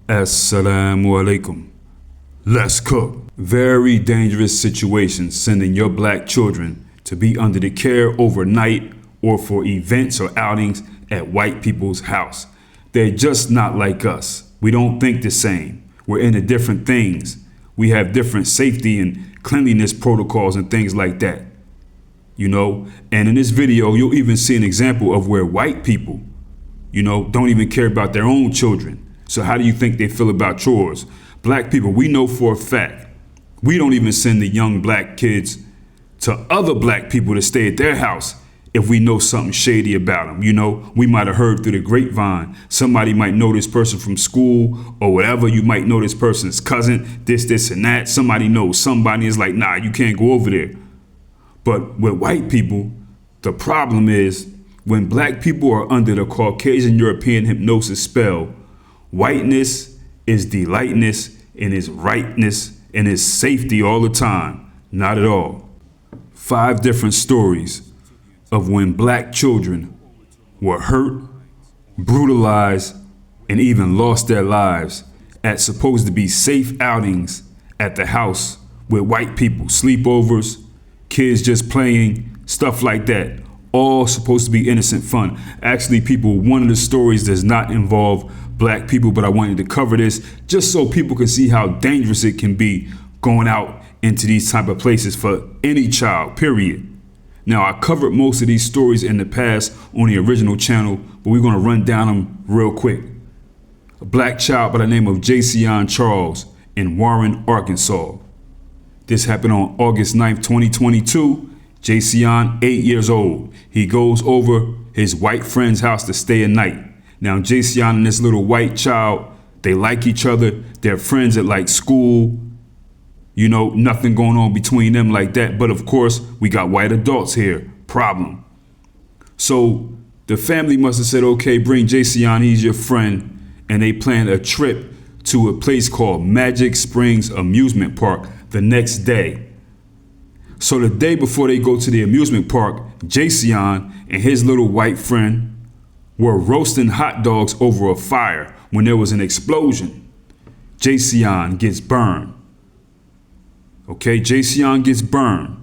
Assalamu alaikum. Let's cook. Very dangerous situation sending your black children to be under the care overnight or for events or outings at white people's house. They're just not like us. We don't think the same. We're into different things. We have different safety and cleanliness protocols and things like that. You know, and in this video, you'll even see an example of where white people, don't even care about their own children. So how do you think they feel about yours? Black people, we know for a fact, we don't even send the young black kids to other black people to stay at their house if we know something shady about them. We might have heard through the grapevine. Somebody might know this person from school or whatever. You might know this person's cousin, this and that. Somebody knows somebody is like, nah, you can't go over there. But with white people, the problem is when black people are under the Caucasian European hypnosis spell, whiteness is delightness and is rightness and is safety all the time. Not at all. 5 different stories of when black children were hurt, brutalized, and even lost their lives at supposed to be safe outings at the house with white people, sleepovers, kids just playing, stuff like that. All supposed to be innocent fun. Actually, people, one of the stories does not involve black people, but I wanted to cover this just so people can see how dangerous it can be going out into these type of places for any child, period. Now, I covered most of these stories in the past on the original channel, but we're going to run down them real quick. A black child by the name of Jion Charles in Warren, Arkansas. This happened on August 9th, 2022. Jion, 8 years old. He goes over his white friend's house to stay a night. Now, Jion and this little white child, they like each other. They're friends at like school. Nothing going on between them like that. But of course, we got white adults here. Problem. So the family must have said, okay, bring Jion, he's your friend. And they planned a trip to a place called Magic Springs Amusement Park the next day. So the day before they go to the amusement park, Jion and his little white friend were roasting hot dogs over a fire when there was an explosion. Jion gets burned. Okay, Jion gets burned.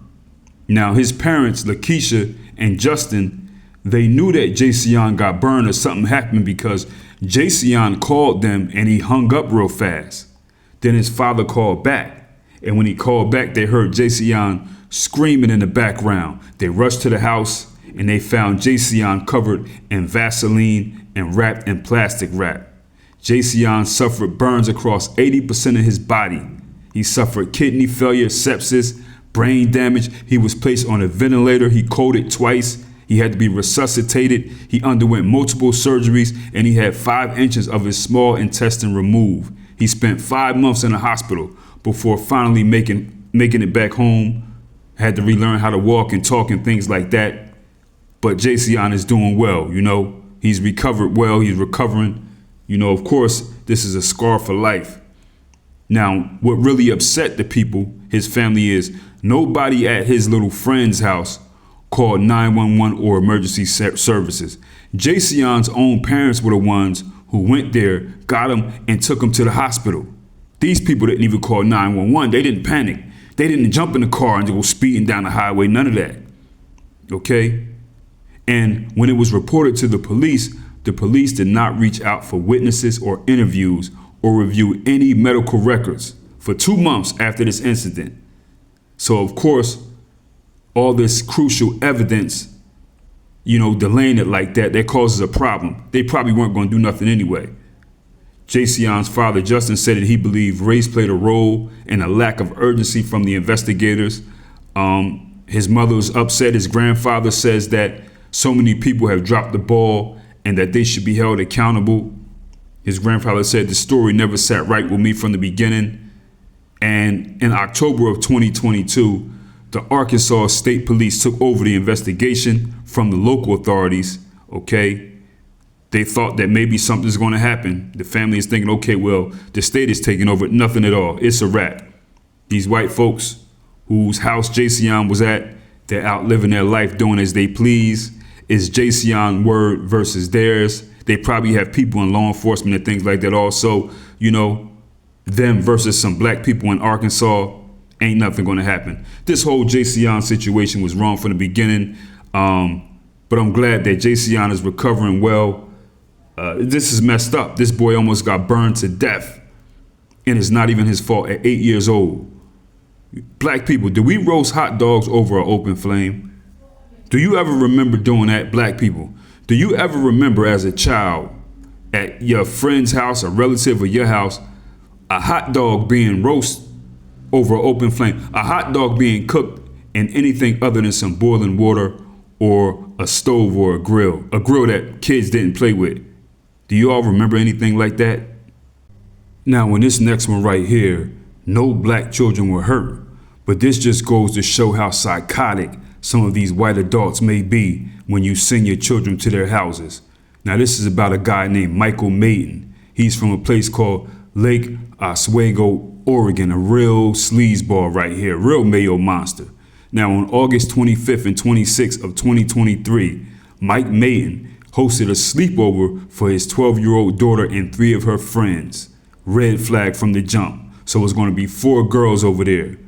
Now his parents, Lakeisha and Justin, they knew that Jion got burned or something happened because Jion called them and he hung up real fast. Then his father called back. And when he called back, they heard Jion screaming in the background. They rushed to the house and they found Jion covered in Vaseline and wrapped in plastic wrap. Jion suffered burns across 80% of his body. He suffered kidney failure, sepsis, brain damage. He was placed on a ventilator. He coded twice. He had to be resuscitated. He underwent multiple surgeries and he had 5 inches of his small intestine removed. He spent 5 months in the hospital before finally making it back home. Had to relearn how to walk and talk and things like that. But Jion is doing well, He's recovered well. He's recovering. Of course, this is a scar for life. Now, what really upset the people, his family, is nobody at his little friend's house called 911 or emergency services. Jion's own parents were the ones who went there, got him, and took him to the hospital. These people didn't even call 911. They didn't panic. They didn't jump in the car and go speeding down the highway. None of that. Okay? And when it was reported to the police did not reach out for witnesses or interviews or review any medical records for 2 months after this incident. So, of course, all this crucial evidence, delaying it like that causes a problem. They probably weren't going to do nothing anyway. Jion's father, Justin, said that he believed race played a role in a lack of urgency from the investigators. His mother was upset. His grandfather says that so many people have dropped the ball and that they should be held accountable. His grandfather said the story never sat right with me from the beginning. And in October of 2022, the Arkansas State Police took over the investigation from the local authorities, okay? They thought that maybe something's going to happen. The family is thinking, okay, well, the state is taking over. Nothing at all. It's a wrap. These white folks whose house Jion was at, they're out living their life doing as they please. It's Jion word versus theirs. They probably have people in law enforcement and things like that also. them versus some black people in Arkansas, ain't nothing going to happen. This whole Jion situation was wrong from the beginning, but I'm glad that Jion is recovering well. This is messed up. This boy almost got burned to death, and it's not even his fault at 8 years old. Black people, do we roast hot dogs over an open flame? Do you ever remember doing that, black people? Do you ever remember as a child at your friend's house, a relative of your house, a hot dog being roasted over an open flame, a hot dog being cooked in anything other than some boiling water or a stove or a grill that kids didn't play with? Do you all remember anything like that? Now, in this next one right here, no black children were hurt, but this just goes to show how psychotic some of these white adults may be when you send your children to their houses. Now, this is about a guy named Michael Maiden. He's from a place called Lake Oswego, Oregon, a real sleazeball right here, real Mayo monster. Now, on August 25th and 26th of 2023, Mike Maiden hosted a sleepover for his 12-year-old daughter and 3 of her friends. Red flag from the jump. So it's going to be 4 girls over there.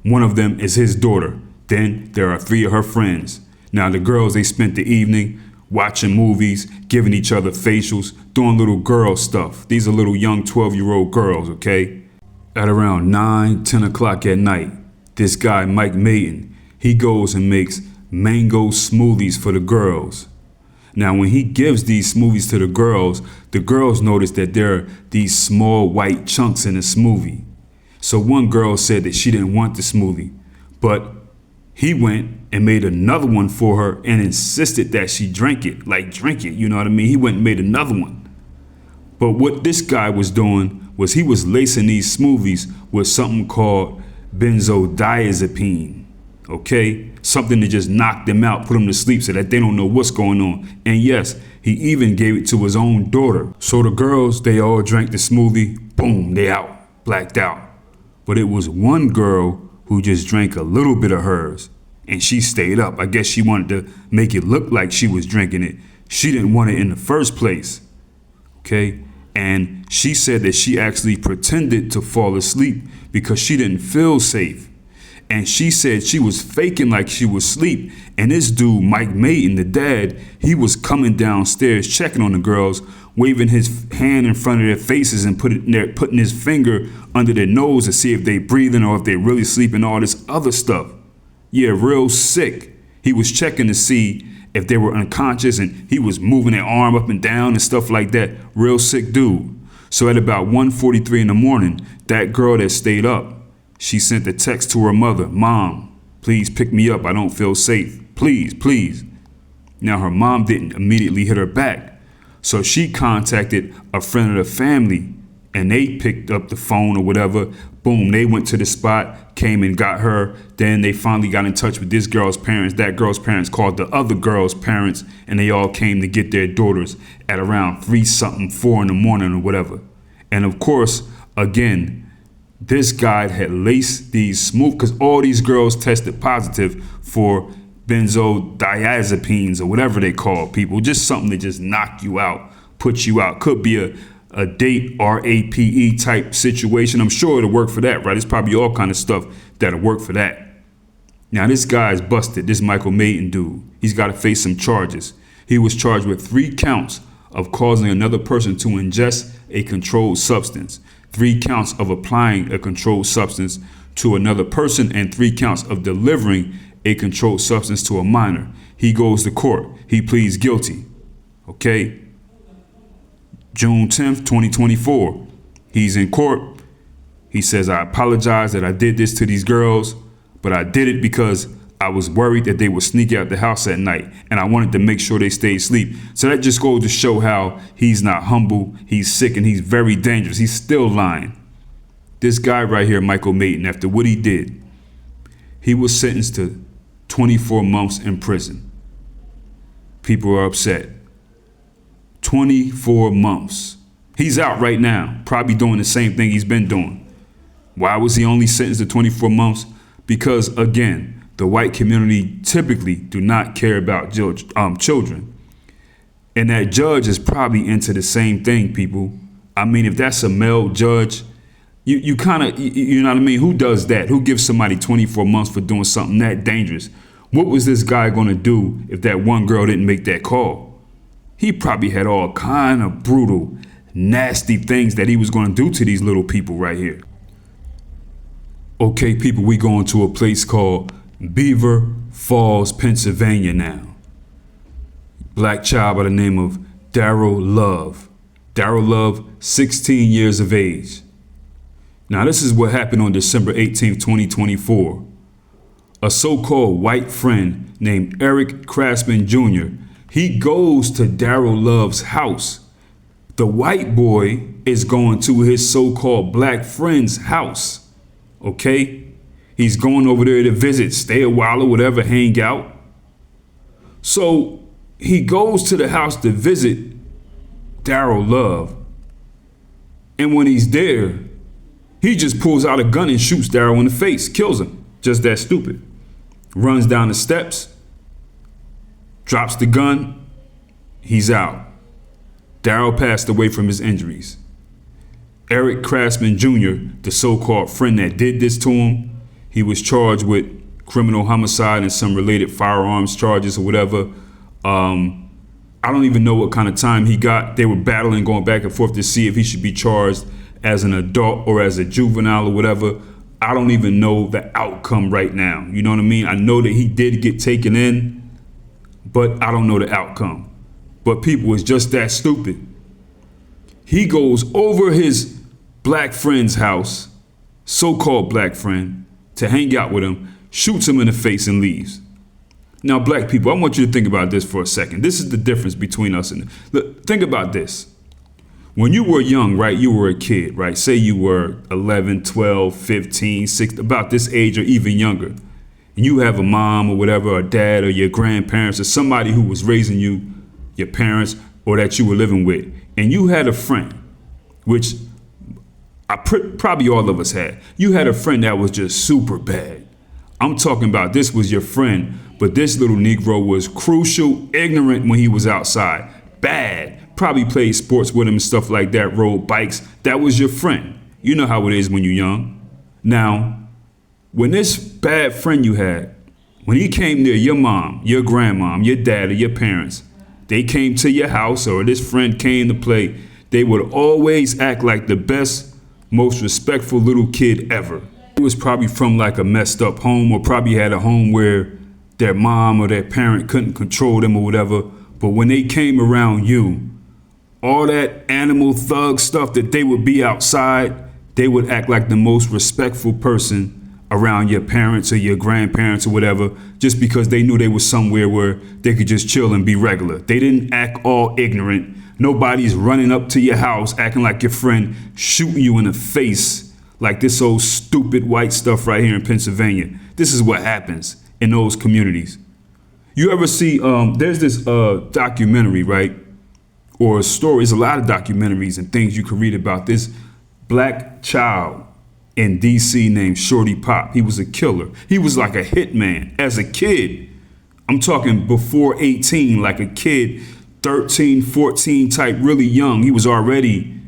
One of them is his daughter. Then there are 3 of her friends. Now the girls, they spent the evening watching movies, giving each other facials, doing little girl stuff. These are little young 12-year-old girls, okay? At around 9, 10 o'clock at night, this guy, Mike Maiden, he goes and makes mango smoothies for the girls. Now, when he gives these smoothies to the girls notice that there are these small white chunks in the smoothie. So one girl said that she didn't want the smoothie, but he went and made another one for her and insisted that she drink it, you know what I mean? He went and made another one. But what this guy was doing was he was lacing these smoothies with something called benzodiazepine, okay? Something to just knock them out, put them to sleep so that they don't know what's going on. And yes, he even gave it to his own daughter. So the girls, they all drank the smoothie, boom, they out, blacked out. But it was one girl who just drank a little bit of hers, and she stayed up. I guess she wanted to make it look like she was drinking it. She didn't want it in the first place, okay? And she said that she actually pretended to fall asleep because she didn't feel safe. And she said she was faking like she was asleep. And this dude, Mike Maiden, the dad, he was coming downstairs checking on the girls, waving his hand in front of their faces and putting his finger under their nose to see if they breathing or if they really sleeping, all this other stuff. Yeah, real sick. He was checking to see if they were unconscious, and he was moving their arm up and down and stuff like that. Real sick dude. So at about 1:43 in the morning, that girl that stayed up, she sent a text to her mother, "Mom, please pick me up. I don't feel safe. Please, please." Now her mom didn't immediately hit her back. So she contacted a friend of the family, and they picked up the phone or whatever. Boom, they went to the spot, came and got her. Then they finally got in touch with this girl's parents. That girl's parents called the other girl's parents, and they all came to get their daughters at around 3-something, 4 in the morning or whatever. And of course, again, this guy had laced these smooth, because all these girls tested positive for benzodiazepines or whatever they call people, just something to just knock you out, put you out. Could be a date RAPE type situation. I'm sure it'll work for that, right? It's probably all kind of stuff that'll work for that. Now this guy's busted, this Michael Maiden dude. He's got to face some charges. He was charged with 3 counts of causing another person to ingest a controlled substance, 3 counts of applying a controlled substance to another person, and 3 counts of delivering a controlled substance to a minor. He goes to court. He pleads guilty. Okay. June 10th, 2024. He's in court. He says, "I apologize that I did this to these girls, but I did it because I was worried that they would sneak out the house at night, and I wanted to make sure they stayed asleep." So that just goes to show how he's not humble, he's sick, and he's very dangerous. He's still lying. This guy right here, Michael Maiden, after what he did, he was sentenced to 24 months in prison. People are upset. 24 months. He's out right now, probably doing the same thing he's been doing. Why was he only sentenced to 24 months? Because, again, the white community typically do not care about children. And that judge is probably into the same thing, people. I mean, if that's a male judge, you kind of, you know what I mean? Who does that? Who gives somebody 24 months for doing something that dangerous? What was this guy going to do if that one girl didn't make that call? He probably had all kind of brutal, nasty things that he was going to do to these little people right here. Okay, people, we going to a place called Beaver Falls, Pennsylvania now. Black child by the name of Daryl Love. Daryl Love, 16 years of age. Now, this is what happened on December 18th, 2024. A so-called white friend named Eric Craftsman Jr., he goes to Daryl Love's house. The white boy is going to his so-called black friend's house, okay? He's going over there to visit, stay a while or whatever, hang out. So he goes to the house to visit Daryl Love. And when he's there, he just pulls out a gun and shoots Daryl in the face, kills him. Just that stupid. Runs down the steps, drops the gun, he's out. Daryl passed away from his injuries. Eric Craftsman Jr., the so-called friend that did this to him, he was charged with criminal homicide and some related firearms charges or whatever. I don't even know what kind of time he got. They were battling, going back and forth to see if he should be charged as an adult or as a juvenile or whatever. I don't even know the outcome right now. You know what I mean? I know that he did get taken in, but I don't know the outcome. But people is just that stupid. He goes over his black friend's house, so-called black friend, to hang out with him, shoots him in the face and leaves. Now, black people, I want you to think about this for a second. This is the difference between us and, look, think about this. When you were young, right, you were a kid, right? Say you were 11, 12, 15, 16, about this age or even younger. And you have a mom or whatever, or dad or your grandparents or somebody who was raising you, your parents, or that you were living with. And you had a friend, which probably all of us had. You had a friend that was just super bad. I'm talking about this was your friend, but this little Negro was crucial, ignorant when he was outside, bad. Probably played sports with him and stuff like that, rode bikes. That was your friend. You know how it is when you're young. Now, when this bad friend you had, when he came near your mom, your grandmom, your dad, or your parents, they came to your house or this friend came to play, they would always act like the best, most respectful little kid ever. It was probably from like a messed up home or probably had a home where their mom or their parent couldn't control them or whatever. But when they came around you, all that animal thug stuff that they would be outside, they would act like the most respectful person around your parents or your grandparents or whatever, just because they knew they was somewhere where they could just chill and be regular. They didn't act all ignorant. Nobody's running up to your house acting like your friend, shooting you in the face like this old stupid white stuff right here in Pennsylvania. This is what happens in those communities. You ever see, there's this documentary, right? Or stories, a lot of documentaries and things you can read about this black child in DC named Shorty Pop. He was a killer. He was like a hitman as a kid. I'm talking before 18, like a kid, 13, 14 type, really young. He was already,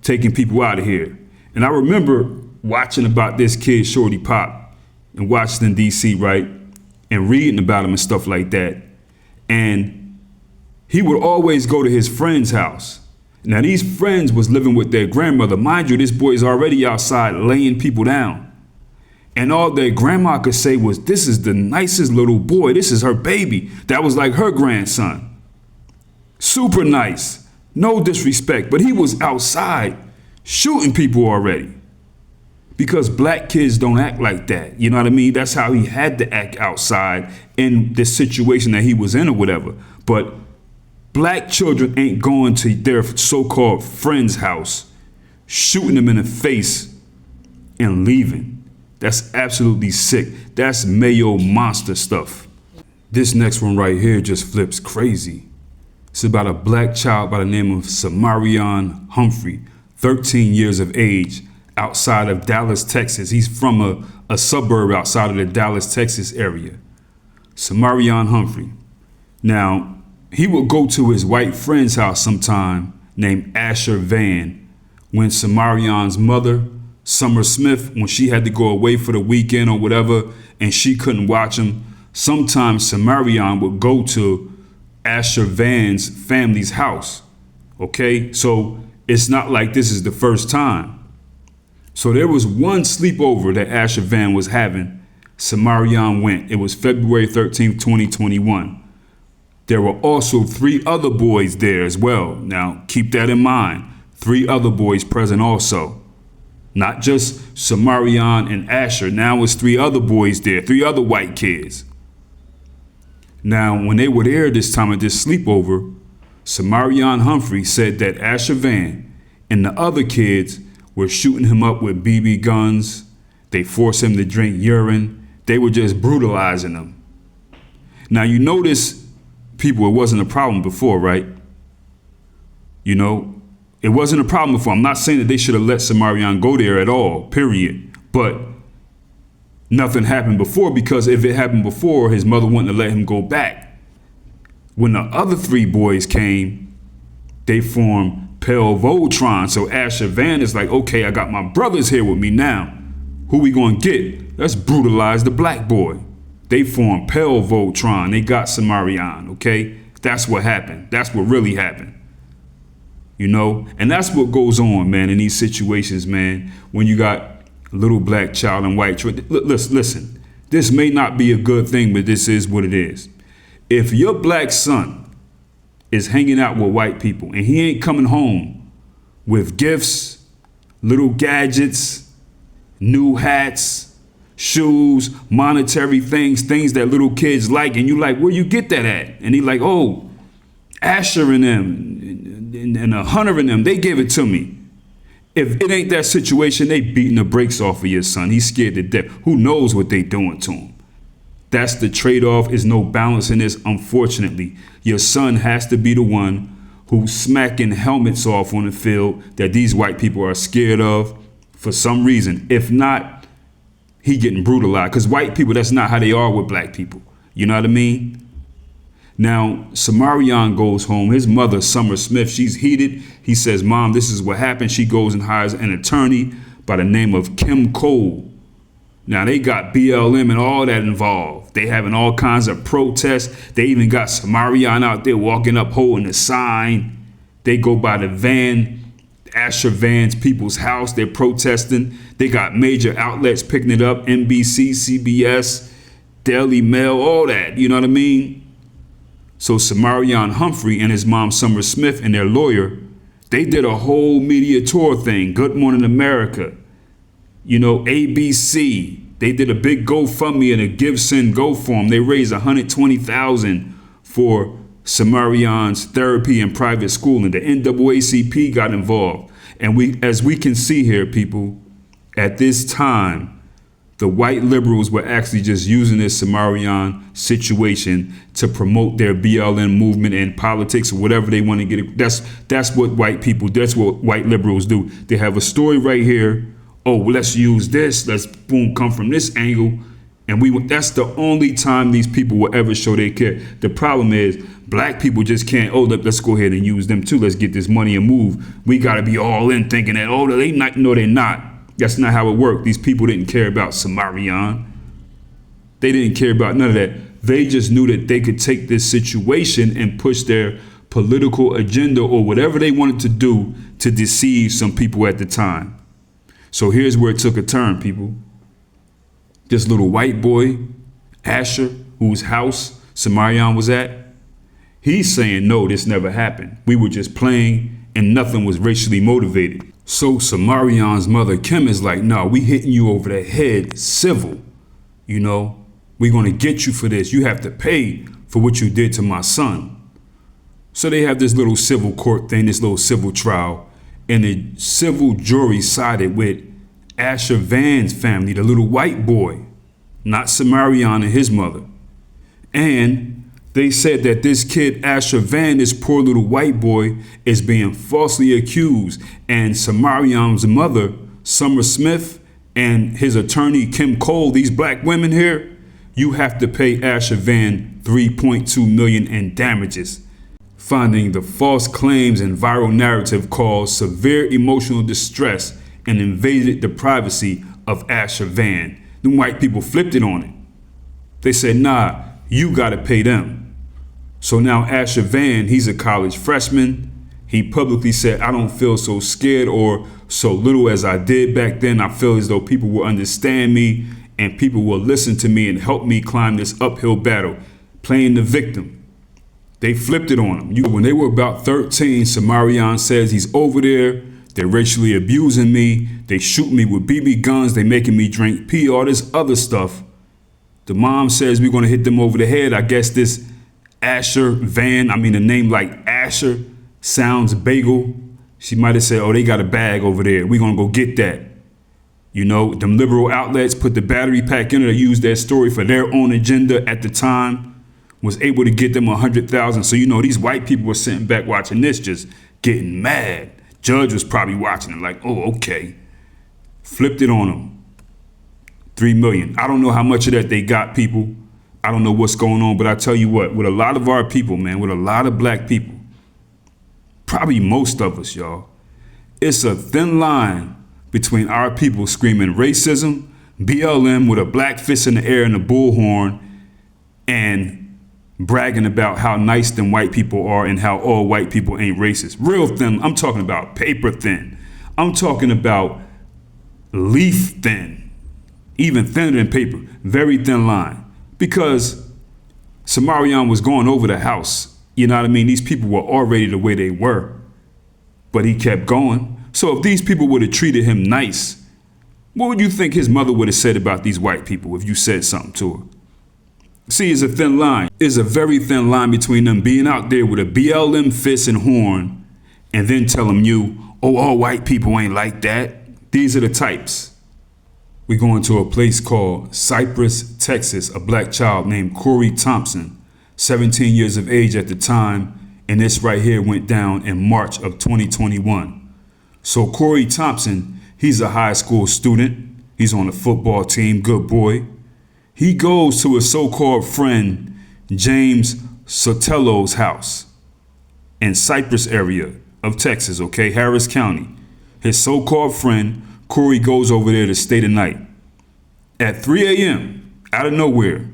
taking people out of here. And I remember watching about this kid, Shorty Pop, in Washington, DC, right? And reading about him and stuff like that. And he would always go to his friend's house. Now, these friends was living with their grandmother. Mind you, this boy is already outside laying people down. And all their grandma could say was, this is the nicest little boy. This is her baby. That was like her grandson. Super nice. No disrespect. But he was outside shooting people already. Because black kids don't act like that. You know what I mean? That's how he had to act outside in the situation that he was in or whatever. But black children ain't going to their so-called friend's house, shooting them in the face and leaving. That's absolutely sick. That's Mayo monster stuff. This next one right here just flips crazy. It's about a black child by the name of Samaran Humphrey, 13 years of age, outside of Dallas, Texas. He's from a suburb outside of the Dallas, Texas area. Samaran Humphrey. Now, he would go to his white friend's house sometime named Asher Van. When Samaran's mother, Summer Smith, when she had to go away for the weekend or whatever, and she couldn't watch him, sometimes Samaran would go to Asher Van's family's house. Okay, so it's not like this is the first time. So there was one sleepover that Asher Van was having. Samaran went. It was February 13th, 2021. There were also 3 other boys there as well. Now, keep that in mind. 3 other boys present also. Not just Samaran and Asher. Now it's 3 other boys there, 3 other white kids. Now, when they were there this time at this sleepover, Samaran Humphrey said that Asher Van and the other kids were shooting him up with BB guns. They forced him to drink urine. They were just brutalizing him. Now, you notice, people, it wasn't a problem before, right? You know, it wasn't a problem before. I'm not saying that they should have let Samaran go there at all, period. But nothing happened before, because if it happened before, his mother wouldn't have let him go back. When the other 3 boys came, they formed Pel Voltron. So Asher Van is like, okay, I got my brothers here with me now. Who we gonna get? Let's brutalize the black boy. They formed Pel Voltron. They got Samaran, okay? That's what happened. That's what really happened. You know? And that's what goes on, man, in these situations, man, when you got a little black child and white children. Listen, this may not be a good thing, but this is what it is. If your black son is hanging out with white people and he ain't coming home with gifts, little gadgets, new hats, shoes, monetary things that little kids like, and you like, where you get that at? And he like, oh, Asher and them and a Hunter and them, they gave it to me. If it ain't that situation, they beating the brakes off of your son. He's scared to death. Who knows what they doing to him? That's the trade-off. Is no balance in this, unfortunately. Your son has to be the one who's smacking helmets off on the field that these white people are scared of for some reason. If not, he getting brutalized. Because white people, that's not how they are with black people. You know what I mean? Now, Samaran goes home. His mother, Summer Smith, she's heated. He says, Mom, this is what happened. She goes and hires an attorney by the name of Kim Cole. Now, they got BLM and all that involved. They having all kinds of protests. They even got Samaran out there walking up holding a sign. They go by the van, Asher Van's people's house. They're protesting. They got major outlets picking it up, NBC, CBS, Daily Mail, all that. You know what I mean? So Samaran Humphrey and his mom, Summer Smith, and their lawyer, they did a whole media tour thing. Good Morning America, you know, ABC. They did a big GoFundMe and a GiveSend GoForm. They raised $120,000 for Samaran's therapy and private schooling. The NAACP got involved. And as we can see here, people, at this time, the white liberals were actually just using this Samaran situation to promote their BLM movement and politics or whatever they want to get. That's what white liberals do. They have a story right here. Oh, well, let's use this. Let's boom, come from this angle. And that's the only time these people will ever show they care. The problem is black people just can't, let's go ahead and use them too. Let's get this money and move. We got to be all in thinking that, they not. No, they're not. That's not how it worked. These people didn't care about Samaran. They didn't care about none of that. They just knew that they could take this situation and push their political agenda or whatever they wanted to do to deceive some people at the time. So here's where it took a turn, people. This little white boy, Asher, whose house Samaran was at, he's saying, no, this never happened. We were just playing and nothing was racially motivated. So Samaran's mother, Kim, is like, no, we hitting you over the head, civil. You know, we're going to get you for this. You have to pay for what you did to my son. So they have this little civil court thing, this little civil trial. And the civil jury sided with Asher Van's family, the little white boy, not Samaran and his mother. And they said that this kid, Asher Van, this poor little white boy, is being falsely accused. And Samaran's mother, Summer Smith, and his attorney, Kim Cole, these black women here, you have to pay Asher Van $3.2 million in damages. finding the false claims and viral narrative caused severe emotional distress and invaded the privacy of Asher Van. Them white people flipped it on it. They said, nah, you gotta pay them. So now Asher Van, he's a college freshman. He publicly said, I don't feel so scared or so little as I did back then. I feel as though people will understand me and people will listen to me and help me climb this uphill battle, playing the victim. They flipped it on him. When they were about 13, Samaran says he's over there. They're racially abusing me. They shoot me with BB guns. They making me drink pee, all this other stuff. The mom says we're going to hit them over the head. I guess this Asher Van, the name like Asher sounds bagel. She might have said, oh, they got a bag over there. We're going to go get that. You know, them liberal outlets put the battery pack in it to use that story for their own agenda at the time, was able to get them 100,000. So, you know, these white people were sitting back watching this, just getting mad. Judge was probably watching it like, oh, okay. Flipped it on them. 3 million. I don't know how much of that they got, people. I don't know what's going on, but I tell you what, with a lot of our people, man, with a lot of black people, probably most of us, y'all, it's a thin line between our people screaming racism, BLM with a black fist in the air and a bullhorn, and bragging about how nice them white people are and how all white people ain't racist. Real thin. I'm talking about paper thin. I'm talking about leaf thin, even thinner than paper, very thin line. Because Samaran was going over the house. You know what I mean? These people were already the way they were, but he kept going. So if these people would have treated him nice, what would you think his mother would have said about these white people if you said something to her? See, it's a thin line. It's a very thin line between them being out there with a BLM fist and horn and then telling you, oh, all white people ain't like that. These are the types. We going to a place called Cypress, Texas. A black child named Corey Thompson, 17 years of age at the time, and this right here went down in March of 2021. So Corey Thompson, he's a high school student. He's on the football team, good boy. He goes to his so-called friend James Sotelo's house in Cypress area of Texas, okay, Harris County. His so-called friend, Corey, goes over there to stay the night. At 3 a.m., out of nowhere,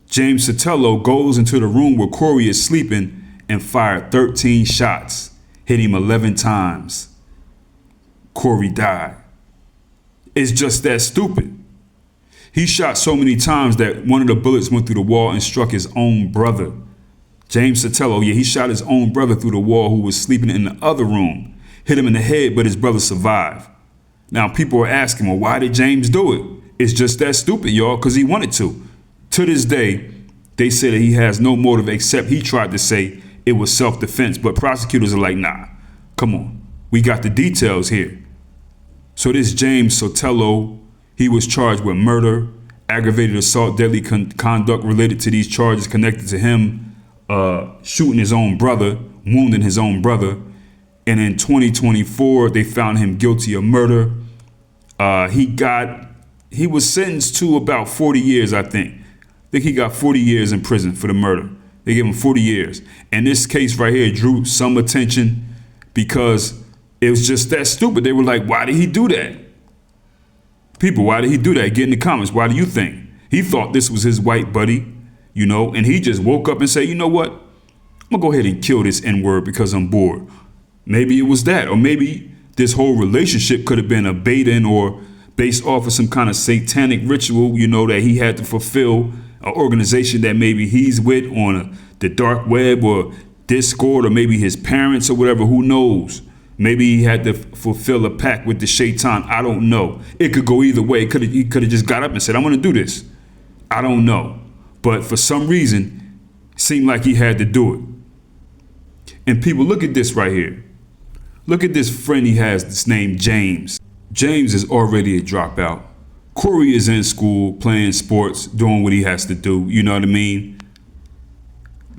James Sotelo goes into the room where Corey is sleeping and fired 13 shots, hit him 11 times. Corey died. It's just that stupid. He shot so many times that one of the bullets went through the wall and struck his own brother. James Sotelo, he shot his own brother through the wall who was sleeping in the other room. Hit him in the head, but his brother survived. Now people are asking, well, why did James do it? It's just that stupid, y'all, because he wanted to. To this day, they say that he has no motive except he tried to say it was self-defense, but prosecutors are like, nah, come on. We got the details here. So this James Sotelo, he was charged with murder, aggravated assault, deadly conduct related to these charges connected to him shooting his own brother, wounding his own brother. And in 2024, they found him guilty of murder. He was sentenced to about 40 years, I think. I think he got 40 years in prison for the murder. They gave him 40 years. And this case right here drew some attention because it was just that stupid. They were like, why did he do that? People, why did he do that? Get in the comments. Why do you think? He thought this was his white buddy, you know, and he just woke up and said, you know what? I'm gonna go ahead and kill this N-word because I'm bored. Maybe it was that, or maybe this whole relationship could have been a bait-in or based off of some kind of satanic ritual, you know, that he had to fulfill, an organization that maybe he's with on the dark web or Discord, or maybe his parents or whatever, who knows? Maybe he had to fulfill a pact with the shaitan. I don't know. It could go either way. He could have just got up and said, I'm going to do this. I don't know. But for some reason, it seemed like he had to do it. And people, look at this right here. Look at this friend he has that's named James. James is already a dropout. Corey is in school, playing sports, doing what he has to do. You know what I mean?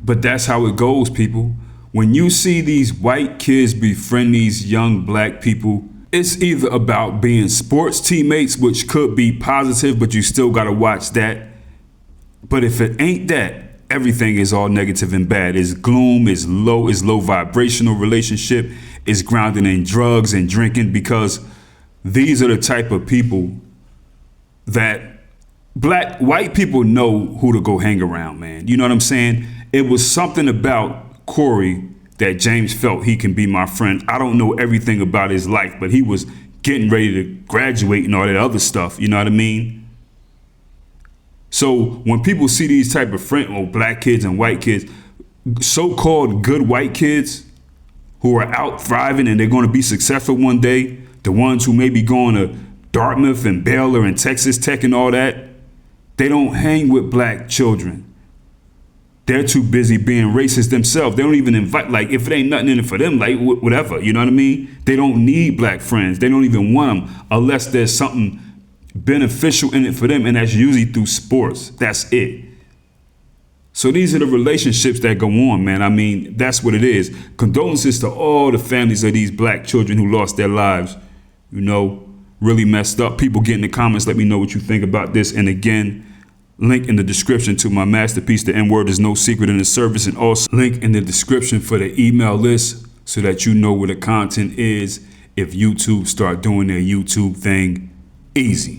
But that's how it goes, people. When you see these white kids befriend these young black people, it's either about being sports teammates, which could be positive, but you still got to watch that. But if it ain't that, everything is all negative and bad. It's gloom, it's low vibrational relationship, it's grounded in drugs and drinking, because these are the type of people that white people know who to go hang around, man. You know what I'm saying? It was something about Corey that James felt he can be my friend. I don't know everything about his life, but he was getting ready to graduate and all that other stuff. You know what I mean? So when people see these type of friends, or black kids and white kids, so-called good white kids who are out thriving and they're going to be successful one day, the ones who may be going to Dartmouth and Baylor and Texas Tech and all that, they don't hang with black children. They're too busy being racist themselves. They don't even invite, like, if it ain't nothing in it for them, like, whatever, you know what I mean? They don't need black friends. They don't even want them unless there's something beneficial in it for them, and that's usually through sports. That's it. So these are the relationships that go on, man. I mean, that's what it is. Condolences to all the families of these black children who lost their lives, you know, really messed up. People get in the comments, let me know what you think about this. And again, link in the description to my masterpiece, The N-Word Is No Secret in the Service, and also link in the description for the email list so that you know where the content is if YouTube start doing their YouTube thing easy.